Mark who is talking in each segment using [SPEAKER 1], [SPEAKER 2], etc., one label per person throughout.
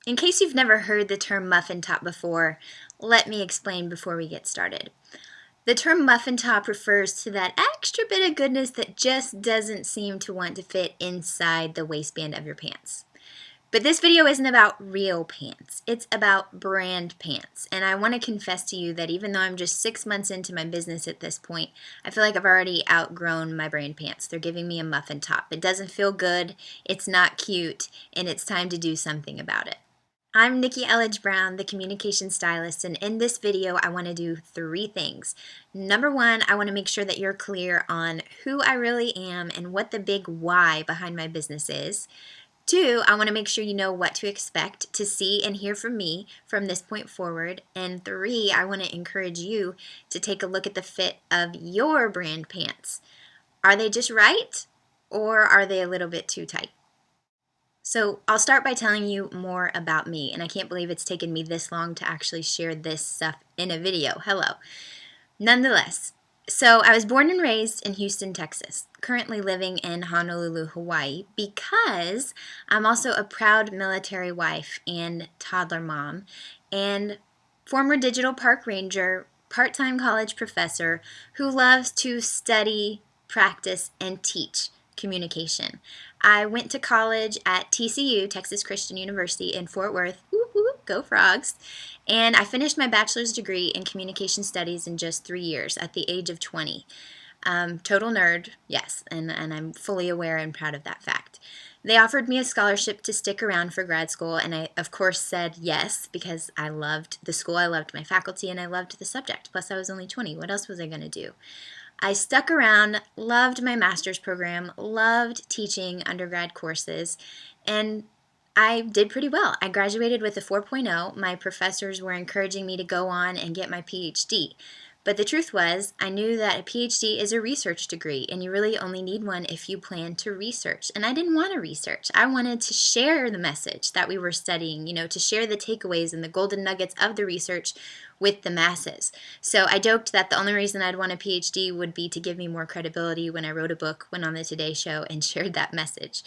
[SPEAKER 1] In case you've never heard the term muffin top before, let me explain before we get started. The term muffin top refers to that extra bit of goodness that just doesn't seem to want to fit inside the waistband of your pants. But this video isn't about real pants. It's about brand pants. And I want to confess to you that even though I'm just 6 months into my business at this point, I feel like I've already outgrown my brand pants. They're giving me a muffin top. It doesn't feel good, it's not cute, and it's time to do something about it. I'm Nikki Elledge Brown, the communication stylist, and in this video I want to do 3 things. Number 1, I want to make sure that you're clear on who I really am and what the big why behind my business is. 2, I want to make sure you know what to expect to see and hear from me from this point forward. And 3, I want to encourage you to take a look at the fit of your brand pants. Are they just right, or are they a little bit too tight? So I'll start by telling you more about me, and I can't believe it's taken me this long to actually share this stuff in a video. Hello. Nonetheless, so I was born and raised in Houston, Texas, currently living in Honolulu, Hawaii, because I'm also a proud military wife and toddler mom, and former digital park ranger, part-time college professor who loves to study, practice, and teach communication. I went to college at TCU, Texas Christian University in Fort Worth. Whoop, whoop, go Frogs. And I finished my bachelor's degree in communication studies in just 3 years at the age of 20. Total nerd, yes, and I'm fully aware and proud of that fact. They offered me a scholarship to stick around for grad school, and I, of course, said yes because I loved the school, I loved my faculty, and I loved the subject. Plus, I was only 20. What else was I going to do? I stuck around, loved my master's program, loved teaching undergrad courses, and I did pretty well. I graduated with a 4.0. My professors were encouraging me to go on and get my PhD. But the truth was, I knew that a PhD is a research degree, and you really only need one if you plan to research. And I didn't want to research. I wanted to share the message that we were studying, to share the takeaways and the golden nuggets of the research with the masses. So I joked that the only reason I'd want a PhD would be to give me more credibility when I wrote a book, went on the Today Show, and shared that message.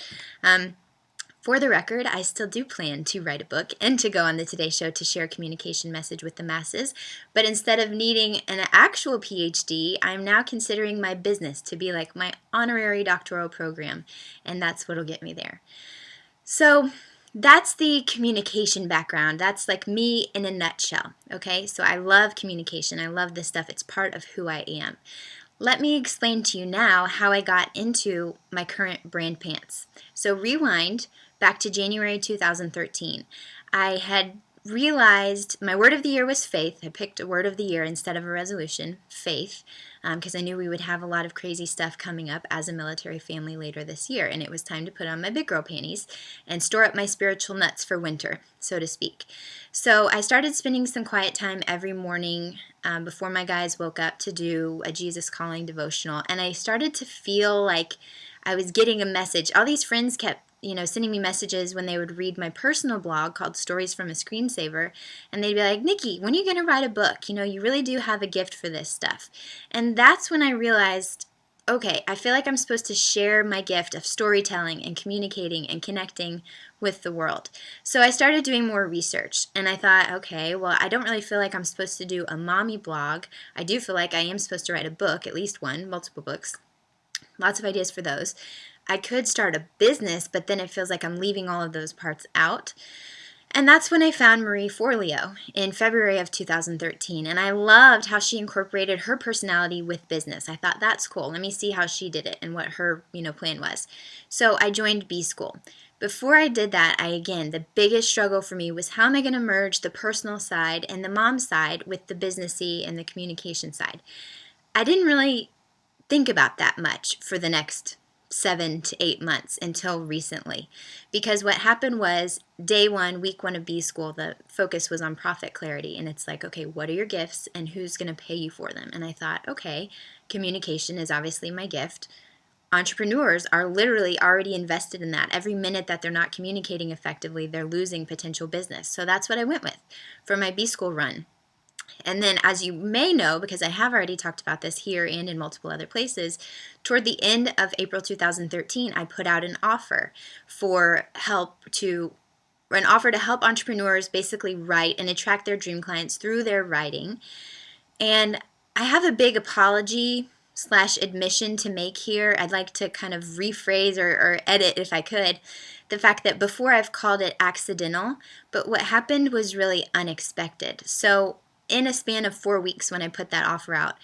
[SPEAKER 1] For the record, I still do plan to write a book and to go on the Today Show to share a communication message with the masses, but instead of needing an actual PhD, I'm now considering my business to be like my honorary doctoral program, and that's what'll get me there. So that's the communication background. That's like me in a nutshell, okay? So I love communication. I love this stuff. It's part of who I am. Let me explain to you now how I got into my current brand pants. So rewind back to January 2013. I had realized my word of the year was faith. I picked a word of the year instead of a resolution, faith, because I knew we would have a lot of crazy stuff coming up as a military family later this year, and it was time to put on my big girl panties and store up my spiritual nuts for winter, so to speak. So I started spending some quiet time every morning before my guys woke up to do a Jesus Calling devotional, and I started to feel like I was getting a message. All these friends kept sending me messages when they would read my personal blog called Stories from a Screensaver, and they'd be like, Nikki, when are you going to write a book? You really do have a gift for this stuff. And that's when I realized, okay, I feel like I'm supposed to share my gift of storytelling and communicating and connecting with the world. So I started doing more research, and I thought, okay, well, I don't really feel like I'm supposed to do a mommy blog. I do feel like I am supposed to write a book, at least one, multiple books. Lots of ideas for those. I could start a business, but then it feels like I'm leaving all of those parts out. And that's when I found Marie Forleo in February of 2013, and I loved how she incorporated her personality with business. I thought, that's cool. Let me see how she did it and what her, plan was. So I joined B School. Before I did that, the biggest struggle for me was how am I going to merge the personal side and the mom side with the businessy and the communication side. I didn't really think about that much for the next 7 to 8 months until recently, because what happened was day 1, week 1 of B School, the focus was on profit clarity, and it's like, okay, what are your gifts and who's going to pay you for them? And I thought, okay, communication is obviously my gift. Entrepreneurs are literally already invested in that. Every minute that they're not communicating effectively, they're losing potential business. So that's what I went with for my B School run. And then, as you may know, because I have already talked about this here and in multiple other places, toward the end of April 2013, I put out an offer for help to an offer to help entrepreneurs basically write and attract their dream clients through their writing. And I have a big apology / admission to make here. I'd like to kind of rephrase or edit, if I could, the fact that before I've called it accidental, but what happened was really unexpected. So in a span of 4 weeks when I put that offer out,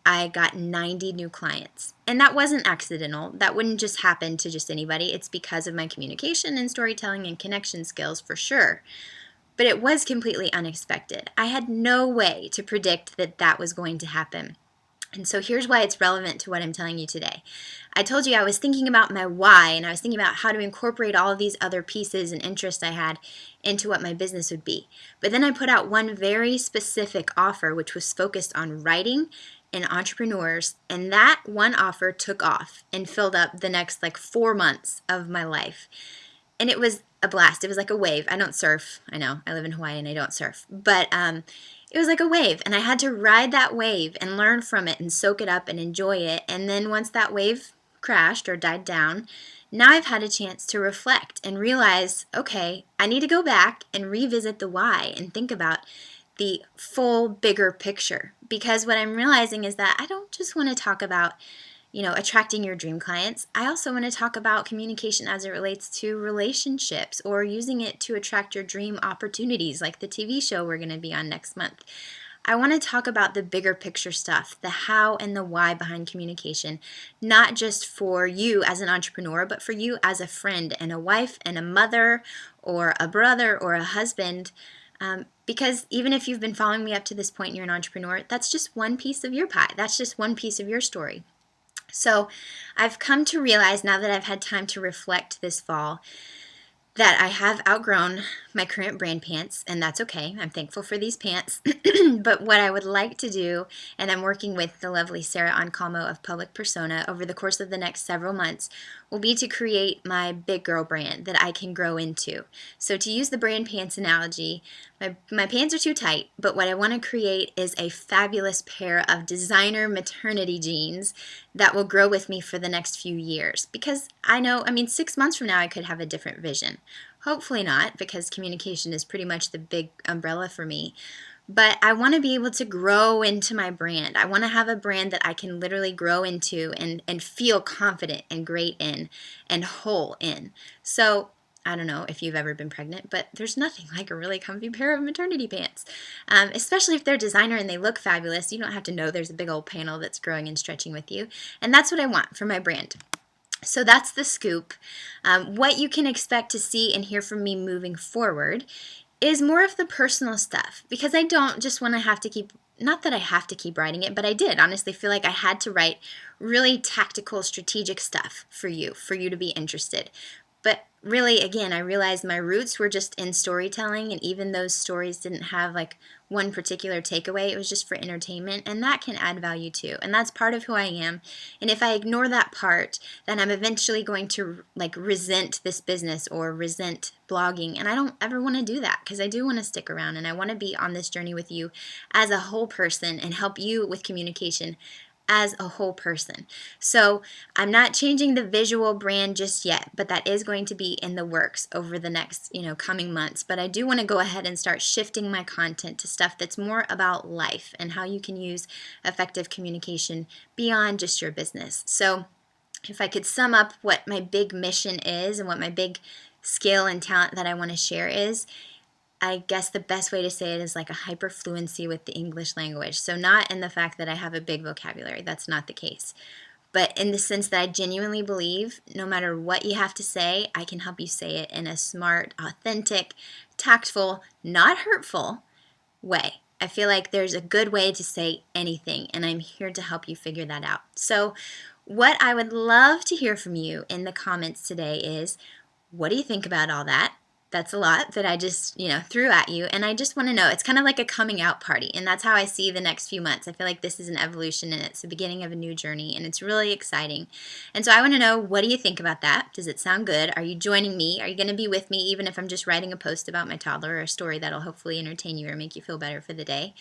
[SPEAKER 1] I got 90 new clients. And that wasn't accidental. That wouldn't just happen to just anybody. It's because of my communication and storytelling and connection skills for sure. But it was completely unexpected. I had no way to predict that that was going to happen. And so here's why it's relevant to what I'm telling you today. I told you I was thinking about my why, and I was thinking about how to incorporate all of these other pieces and interests I had into what my business would be. But then I put out one very specific offer, which was focused on writing and entrepreneurs, and that one offer took off and filled up the next 4 months of my life. And it was a blast. It was like a wave. I don't surf. I know. I live in Hawaii and I don't surf. But it was like a wave. And I had to ride that wave and learn from it and soak it up and enjoy it. And then once that wave crashed or died down, now I've had a chance to reflect and realize, okay, I need to go back and revisit the why and think about the full, bigger picture. Because what I'm realizing is that I don't just want to talk about attracting your dream clients. I also want to talk about communication as it relates to relationships or using it to attract your dream opportunities like the TV show we're going to be on next month. I want to talk about the bigger picture stuff, the how and the why behind communication, not just for you as an entrepreneur, but for you as a friend and a wife and a mother or a brother or a husband. Because even if you've been following me up to this point and you're an entrepreneur, that's just one piece of your pie. That's just one piece of your story. So I've come to realize now that I've had time to reflect this fall that I have outgrown my current brand pants, and that's okay. I'm thankful for these pants. But what I would like to do, and I'm working with the lovely Sarah Ancalmo of Public Persona over the course of the next several months, will be to create my big girl brand that I can grow into. So to use the brand pants analogy, my pants are too tight, but what I want to create is a fabulous pair of designer maternity jeans that will grow with me for the next few years. Because 6 months from now I could have a different vision. Hopefully not, because communication is pretty much the big umbrella for me. But I want to be able to grow into my brand. I want to have a brand that I can literally grow into and feel confident and great in and whole in. So I don't know if you've ever been pregnant, but there's nothing like a really comfy pair of maternity pants. Especially if they're designer and they look fabulous. You don't have to know there's a big old panel that's growing and stretching with you. And that's what I want for my brand. So that's the scoop. What you can expect to see and hear from me moving forward is more of the personal stuff, because I don't just want to have to keep, not that I have to keep writing it, but I did honestly feel like I had to write really tactical, strategic stuff for you to be interested. But really, again, I realized my roots were just in storytelling, and even those stories didn't have one particular takeaway. It was just for entertainment, and that can add value too. And that's part of who I am. And if I ignore that part, then I'm eventually going to resent this business or resent blogging. And I don't ever want to do that, because I do want to stick around and I want to be on this journey with you as a whole person and help you with communication as a whole person. So I'm not changing the visual brand just yet, but that is going to be in the works over the next, coming months. But I do want to go ahead and start shifting my content to stuff that's more about life and how you can use effective communication beyond just your business. So if I could sum up what my big mission is and what my big skill and talent that I want to share is, I guess the best way to say it is like a hyperfluency with the English language. So not in the fact that I have a big vocabulary. That's not the case. But in the sense that I genuinely believe no matter what you have to say, I can help you say it in a smart, authentic, tactful, not hurtful way. I feel like there's a good way to say anything, and I'm here to help you figure that out. So what I would love to hear from you in the comments today is, what do you think about all that? That's a lot that I just, threw at you. And I just want to know, it's kind of like a coming out party. And that's how I see the next few months. I feel like this is an evolution and it's the beginning of a new journey. And it's really exciting. And so I want to know, what do you think about that? Does it sound good? Are you joining me? Are you going to be with me even if I'm just writing a post about my toddler or a story that'll hopefully entertain you or make you feel better for the day?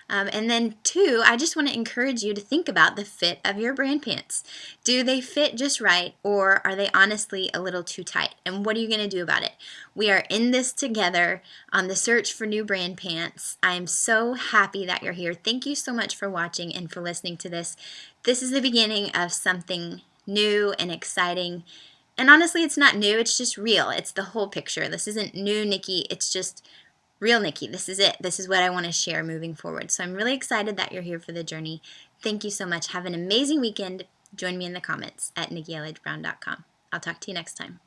[SPEAKER 1] And then 2, I just want to encourage you to think about the fit of your brand pants. Do they fit just right, or are they honestly a little too tight? And what are you going to do about it? We are in this together on the search for new brand pants. I am so happy that you're here. Thank you so much for watching and for listening to this. This is the beginning of something new and exciting. And honestly, it's not new, it's just real. It's the whole picture. This isn't new Nikki, it's just real Nikki. This is it. This is what I want to share moving forward. So I'm really excited that you're here for the journey. Thank you so much. Have an amazing weekend. Join me in the comments at nikkilhbrown.com. I'll talk to you next time.